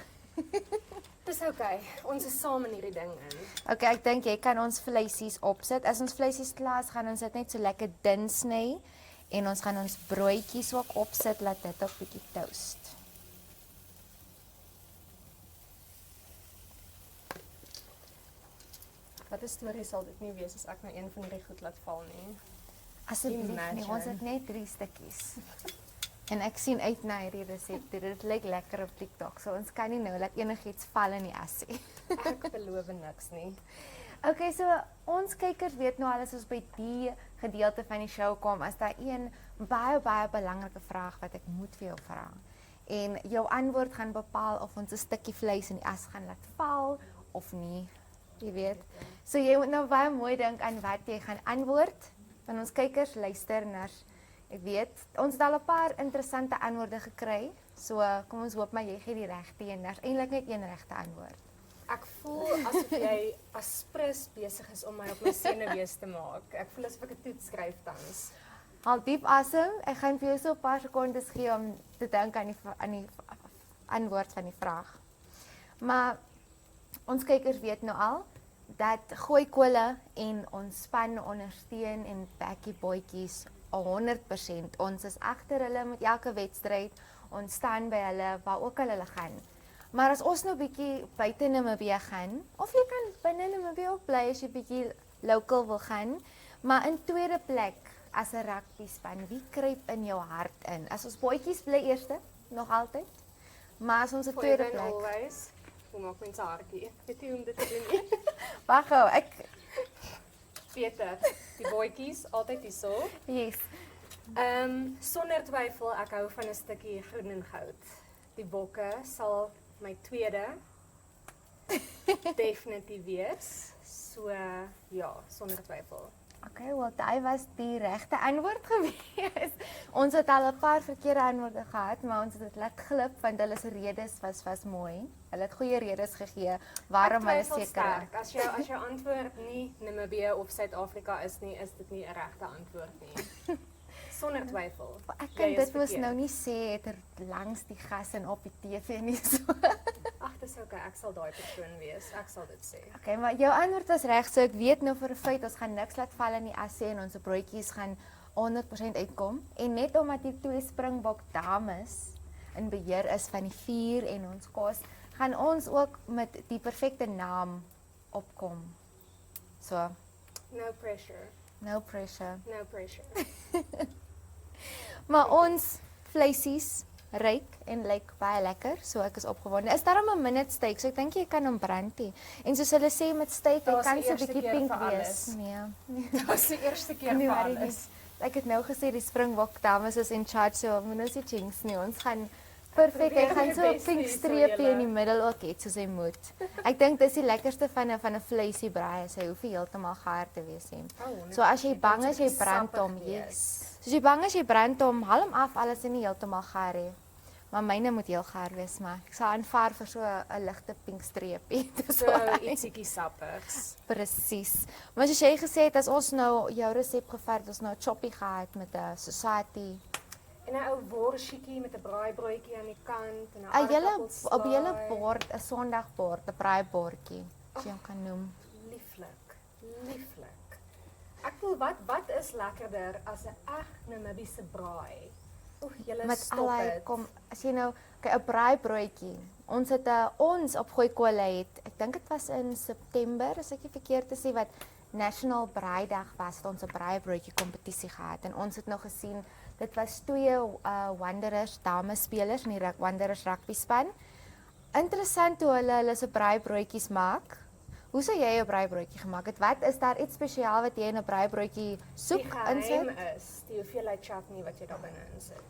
Dis okay. Ons is saam in hierdie ding in. Okay, ek dink jy kan ons vleisies opsit. As ons vleisies klaar is, gaan ons dit net so lekker dun sny. En ons gaan ons broodjies ook opsit, laat dit ook bietjie toast. Wat 'n storie sal dit nie wees as ek nou een van hierdie goed laat val nie. Asseblief nie, ons het net 3 stukkies. En ek sien uit na hierdie resep. Dit lyk lekker op TikTok, so ons kan nie nou laat enigiets val in die assie. Ek beloof niks nie. Okay, so ons kykers weet nou al as ons by die gedeelte van die show kom, as daar een baie belangrike vraag wat ek moet vir jou vra. En jou antwoord gaan bepaal of ons 'n stukkie vleis in die as gaan laat val of nie. Jy weet. So jy moet nou baie mooi dink aan wat jy gaan antwoord. Want ons kykers luister na, ek weet, ons het al 'n paar interessante antwoorde gekry. So kom ons hoop maar jy gee die regte een. Daar's eintlik net een regte antwoord. Ek voel asof jy as prins besig is om my op my senuwees te maak. Ek voel asof ek 'n toets skryf tans. Haal diep asem. Ek gaan vir jou so 'n paar sekondes gee om te dink aan die antwoord van die vraag. Maar ons kykers weet nou al dat Gooi Kole en ons span ondersteun en backie bootjies 100%. Ons is agter hulle met elke wedstryd. Ons staan by hulle waar ook al hulle gaan. Maar as ons nou bietjie buite Namibië gaan, of jy kan binne Namibië ook bly as jy bietjie local wil gaan, maar in tweede plek as 'n rugby span, wie kruip in jou hart in? As ons boetjies bly eerste, nog altyd. Maar as ons 'n tweede plek. Always. Hoe maak mense hartjie? Weet jy hoe om dit te doen nie? Wag gou, ek weet dit. Die boetjies altyd hierso. Yes. Sonder twyfel, ek hou van 'n stukkie groen en goud. Die bokke sal my tweede definitief wees. So ja, sonder twyfel. Okay, wel daai was die regte antwoord gewees. Ons het al 'n paar verkeerde antwoorde gehad, maar ons het dit laat glip want hulle se redes was mooi. Hulle het goeie redes gegee waarom hulle seker. As jou antwoord nie Namibië of Suid-Afrika is nie, is dit nie 'n regte antwoord nie. Sonder twyfel. Ek kan dit mos nou nie sê het langs die gas en op die TV nie so. Ag, dis okay, ek sal daai persoon wees. Ek sal dit sê. Okay, maar jou antwoord was reg, so ek weet nou vir 'n feit ons gaan niks laat val in die asse en ons broodjies gaan 100% uitkom. En net omdat die twee Springbok dames in beheer is van die vuur en ons kos, gaan ons ook met die perfekte naam opkom. So, no pressure. No pressure. No pressure. Maar ons vleisies ryk en lyk baie lekker, so ek is opgewonde. Is daar 'n minute steak, so ek dink jy kan hom brand hê. En soos hulle sê met steak, hy kan so 'n bietjie pink wees. Nee. Dit was die eerste keer vir alles. Ek het nou gesê die Springbok dames is in charge, so moet nie jinx nie. Ons gaan perfek, hy gaan so 'n pink streepie in die middel ook hê soos hy moet. Ek dink dis die lekkerste van 'n vleisie braai, hy hoef nie heeltemal gaar te wees nie. So as jy bang is jy brand hom, yes. Soos jy bang is jy brand hom, haal hom af, alles is nie heeltemal gaar nie. Maar myne moet heel gaar wees, maar ek sal aanvaar vir so 'n ligte pink streepie. So ietsiekie sappigs. Presies. Maar soos jy gesê het, as ons nou jou resep gevat het, ons nou 'n choppie gehad met 'n society. En 'n ou worsietjie met 'n braaibroodjie aan die kant en 'n aardappelslaai. Op julle bord, 'n Sondagbord, 'n braaibordjie, as jy hom kan noem. Lieflik. Lieflik. Ek voel wat is lekkerder as 'n eg Namibiese braai? Oeh, julle stop dit. Kom, as jy nou, kyk 'n braaibroodjie. Ons het ons op Gooi Kole het, ek dink dit was in September, as ek nie verkeerd te sê wat National Braaidag was, het ons 'n braaibroodjie kompetisie gehad en ons het nou gesien dit was twee Wanderers dames spelers in die Wanderers rugby span. Interessant hoe hulle se braaibroodjies maak. Hoe sou jy 'n braaibroodjie gemaak het? Wat is daar iets spesiaal wat jy in 'n braaibroodjie soek insit? Die geheim is die hoeveelheid chutney wat jy daar binne insit.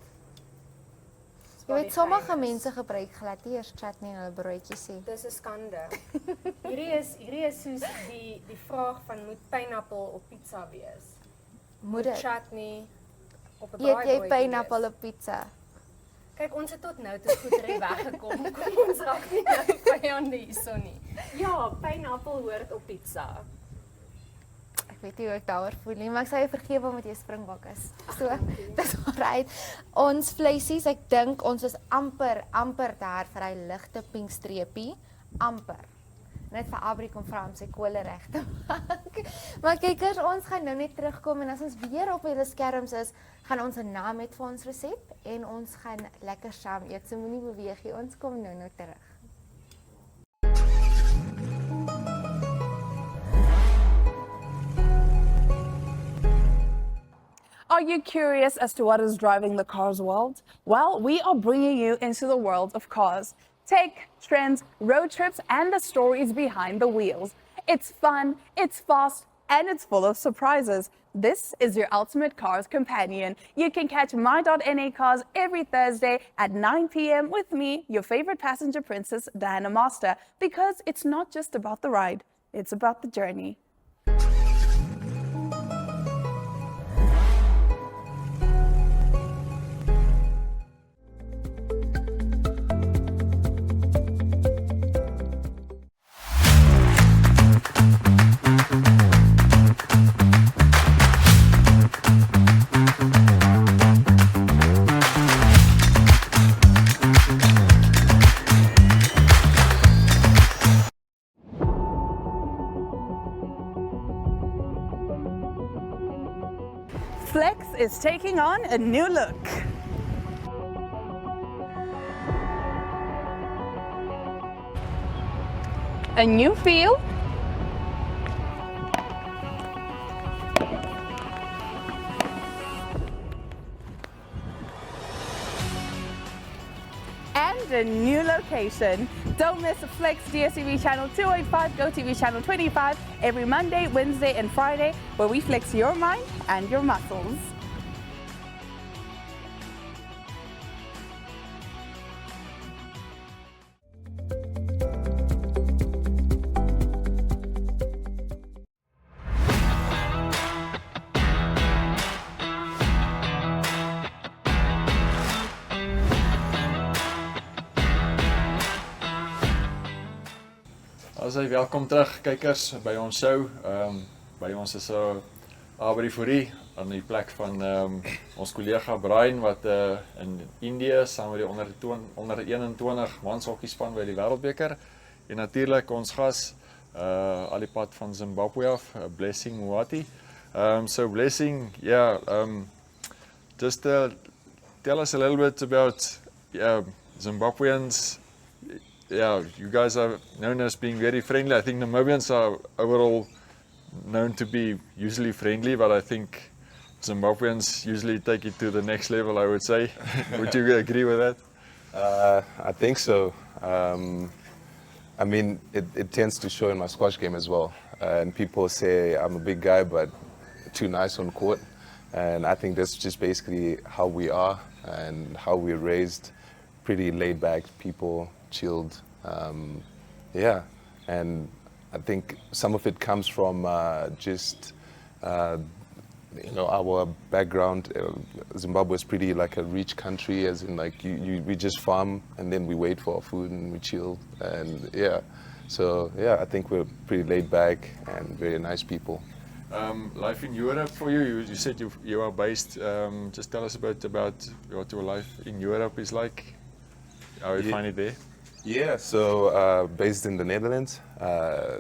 Jy weet sommige mense gebruik glad nie eers chutney in hulle broodjies nie. Dis 'n skande. Hierdie is soos die vraag van moet pineappel op pizza wees? Moet dit chutney op 'n braaibroodjie. Eet jy pineappel op pizza? Kyk, ons het tot nou toe goed weggekom. Kom ons raak nie nou vyande hierso nie. Ja, pineappel hoort op pizza. Ek weet nie hoe ek daaroor voel nie, maar ek sal jou vergewe omdat jy Springbok is. So, dis alright. Ons vleisies, ek dink ons is amper daar vir hy ligte pink streepie, amper. Net vir Abri kom vra om sy kole reg te maak. Maar kykers, ons gaan nou net terugkom en as ons weer op julle skerms is, gaan ons 'n naam hê vir ons resep en ons gaan lekker saam eet. So moenie beweeg nie, ons kom nou terug. Are you curious as to what is driving the cars world? Well, we are bringing you into the world of cars. Tech, trends, road trips, and the stories behind the wheels. It's fun, it's fast, and it's full of surprises. This is your ultimate cars companion. You can catch My.NA Cars every Thursday at 9 p.m. with me, your favorite passenger princess, Diana Master, because it's not just about the ride, it's about the journey. is taking on a new look. A new feel, and a new location. Don't miss Flex DSTV channel 285, GoTV channel 25 every Monday, Wednesday and Friday, where we flex your mind and your muscles. Asai, welkom terug kykers by ons show. By ons is Abri aan die plek van ons kollega Brian wat in Indië saam met die onder 21 mans hokkiespan by die Wêreldbeker en natuurlik ons gas al die pad van Zimbabwe af, Blessing Muhwati. So Blessing, just tell us a little bit about Zimbabweans. Yeah, you guys are known as being very friendly. I think Namibians are overall known to be usually friendly, but I think Zimbabweans usually take it to the next level, I would say. Would you agree with that? I think so. I mean, it tends to show in my squash game as well. And people say I'm a big guy, but too nice on court. And I think that's just basically how we are and how we're raised. Pretty laid back people, chilled. And I think some of it comes from just our background. Zimbabwe is pretty like a rich country, as in like we just farm and then we wait for our food and we chill, and I think we're pretty laid back and very nice people. Life in Europe for you, you said you are based, just tell us a bit about what your life in Europe is like, how you find it there. Yeah, so based in the Netherlands,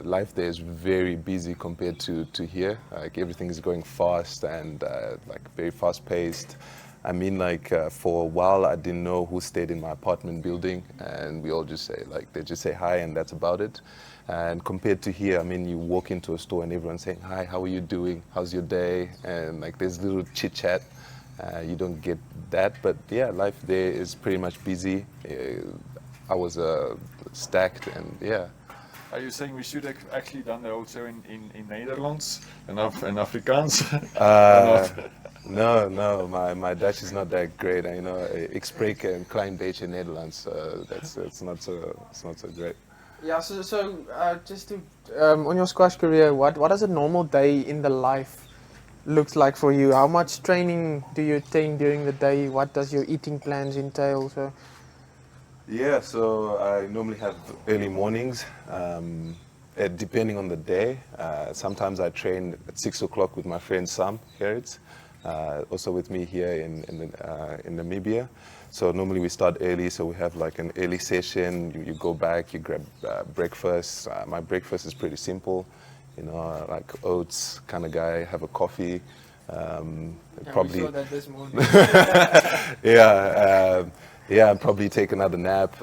life there is very busy compared to here. Like everything is going fast and like very fast paced. I mean, like for a while I didn't know who stayed in my apartment building, and we all just say they just say hi and that's about it. And compared to here, I mean, you walk into a store and everyone's saying hi, how are you doing? How's your day? And like there's little chit chat. You don't get that, but yeah, life there is pretty much busy. I was stacked, and yeah. Are you saying we should actually done that also in Netherlands and Afrikaans? No, my Dutch is not that great. You know, ik spreek een klein beetje Nederlands. It's not so great. Yeah, so just to on your squash career, what does a normal day in the life looks like for you? How much training do you attain during the day? What does your eating plans entail? So. Yeah, so I normally have early mornings, depending on the day. Sometimes I train at 6 o'clock with my friend Saam here, also with me here in Namibia. So normally we start early, so we have like an early session. You go back, you grab breakfast. My breakfast is pretty simple, you know, like oats kind of guy. Have a coffee. Probably. We saw that this morning. Yeah, and probably take another nap,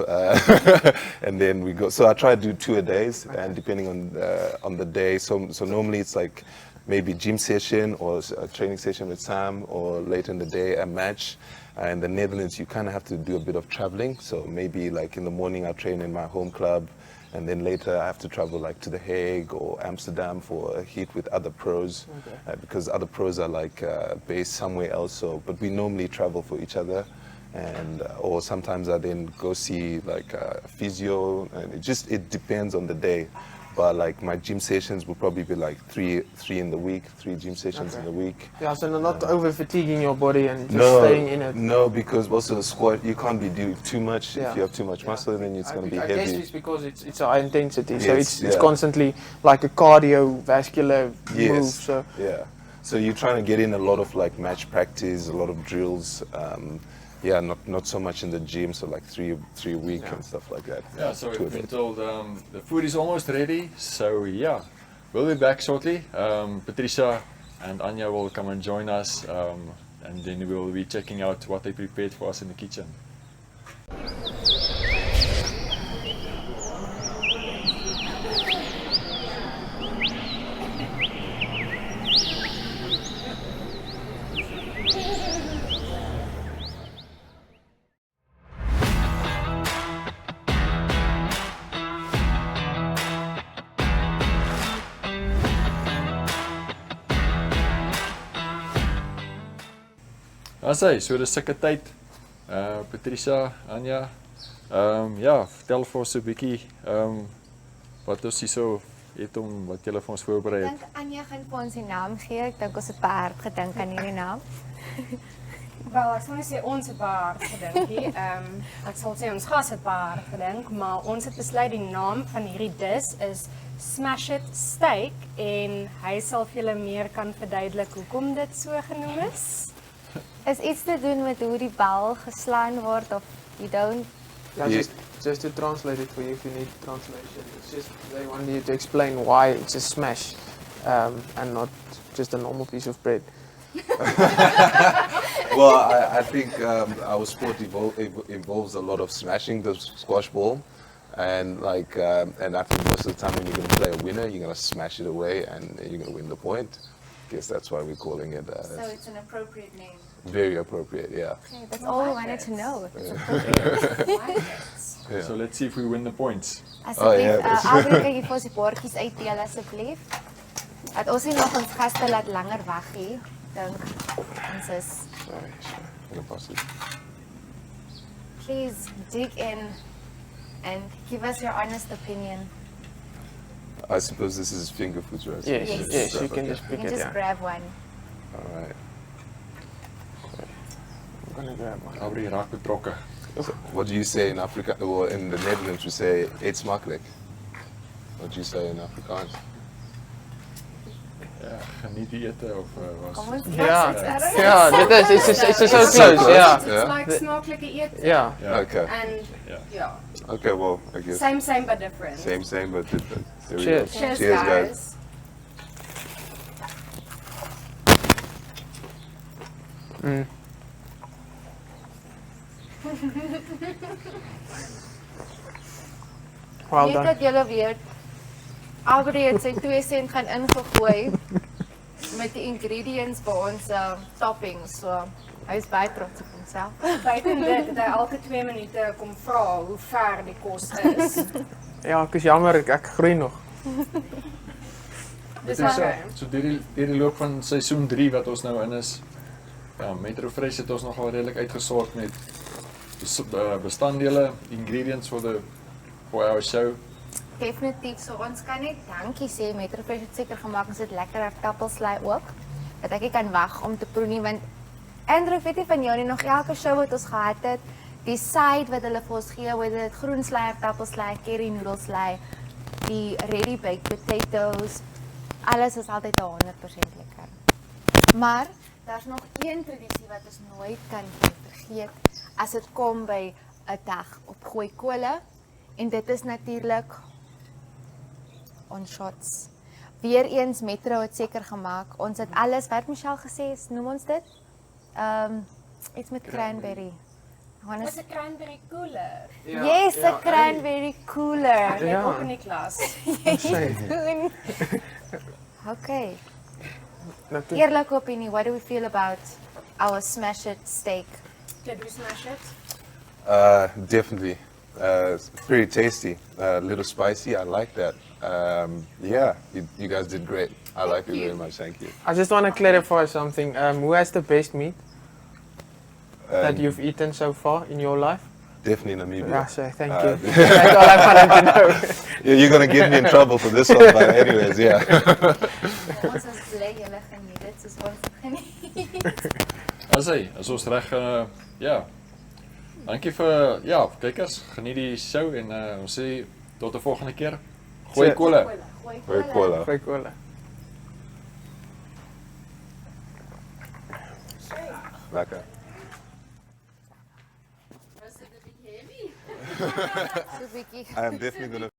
and then we go. So I try to do 2 a days, and depending on the day. So normally it's like maybe gym session or a training session with Sam, or later in the day a match. In the Netherlands, you kind of have to do a bit of traveling. So maybe like in the morning I train in my home club, and then later I have to travel like to The Hague or Amsterdam for a heat with other pros, because other pros are like based somewhere else. So, but we normally travel for each other. And or sometimes I then go see like a physio, and it depends on the day. But like my gym sessions will probably be like three in the week, 3 gym sessions in the week. Yeah, so not over fatiguing your body and just staying in it. No, because also the squat, you can't be doing too much. If you have too much muscle, then it's going to be heavy. I guess it's because it's high intensity, so it's constantly like a cardiovascular move. So yeah, so you're trying to get in a lot of like match practice, a lot of drills. Yeah, not so much in the gym, so like 3 a week and stuff like that. Yeah, so we've been told the food is almost ready, so yeah, we'll be back shortly. Patricia and Anja will come and join us and then we'll be checking out what they prepared for us in the kitchen. So dis sulke tyd. Patricia, Anja, ja, vertel vir ons so 'n bietjie wat ons hier so het om wat julle vir ons voorberei Ek het. dink Anja gaan vir ons die naam gee. Ek dink ons het baie hard gedink aan hierdie naam. Wel, ek sal nie sê ons het baie hard gedink nie. Ek sal sê ons gas het baie hard gedink, maar ons het besluit die naam van hierdie dis is Smash It Steak en hy sal vir julle meer kan verduidelik hoekom dit so genoem is. Is iets te doen met hoe die bal geslaan word of you don't? Yeah, just to translate it for you if you need translation. It's just they want you to explain why it's a smash and not just a normal piece of bread. Well, I think our sport involves a lot of smashing the squash ball, and and I think most of the time when you're going to play a winner, you're going to smash it away and you're going to win the point. I guess that's why we're calling it. So it's an appropriate name. Very appropriate, yeah. Okay, that's all we wanted to know. If it's appropriate. Yeah. So let's see if we win the points. Asseblief, Albert, kan jy vir ons die bordjies uitdeel asseblief? Dat ons nie nog ons gaste laat langer wag nie. Dink ons is. Sorry. Please dig in and give us your honest opinion. I suppose this is finger foods, right? Yes, you can just You pick can it just down. grab one. All right. I'm gonna grab one. Albert raak betrokke. What do you say in Africa? Well, in the Netherlands we say eet smakelijk. What do you say in Afrikaans? Ja, geniet die ete of was. Ja, dit is it's so close. Yeah. It's like smakelijke eten. Yeah. Okay. And yeah. Okay, well, I guess. Same but different. Same but different. There we Cheers. go. Cheers, guys. Mm. Well Net done. dat julle weet, Albert het sy 2 sent gaan ingegooi met die ingredients vir ons toppings. So hy is baie trots op homself. Buiten dit het hy elke 2 minute kom vra hoe ver die kos is. Ja, ek is jammer, ek groei nog. Dis so deur die loop van seisoen 3 wat ons nou in is, Metro Fresh het ons nogal redelik uitgesort met bestanddele, ingredients for our show. Definitief, so ons kan net dankie sê, Metro Fresh het seker gemaak ons het lekker aardappelslaai ook. Dat ek nie kan wag om te proe nie, want Andrew, weet jy van jou nie, nog elke show wat ons gehad het, die side wat hulle vir ons gee, whether dit groen slaai, aardappelslaai, curry noedelslaai, die ready baked potatoes, alles is altyd 100% lekker. Maar daar's nog een tradisie wat ons nooit kan vergeet as dit kom by 'n dag op Gooi Kole, en dit is natuurlik ons shots. Weereens Metro het seker gemaak. Ons het alles wat Michelle gesê het, noem ons dit? Iets met cranberry. Dis 'n cranberry cooler. Yes, 'n cranberry cooler. Ek ook in die klas. Doen. Okay. Heerlike opinie, what do we feel about our smash it steak? Did we smash it? Definitely. It's pretty tasty. A little spicy. I like that. Yeah, you guys did great. I like it very much. Thank you. I just want to clarify something. Who has the best meat that you've eaten so far in your life? Definitely Namibia. Yeah, so thank you. That's all I wanted to know. You're going to get me in trouble for this one, but anyways, yeah. Ons is bly julle geniet dit soos ons geniet. As ons reg, ja. Dankie vir, kykers, geniet die show en ons sê tot 'n volgende keer. Gooi Kole. Gooi Kole. Gooi Kole. Lekker. So 'n bietjie. I am definitely going to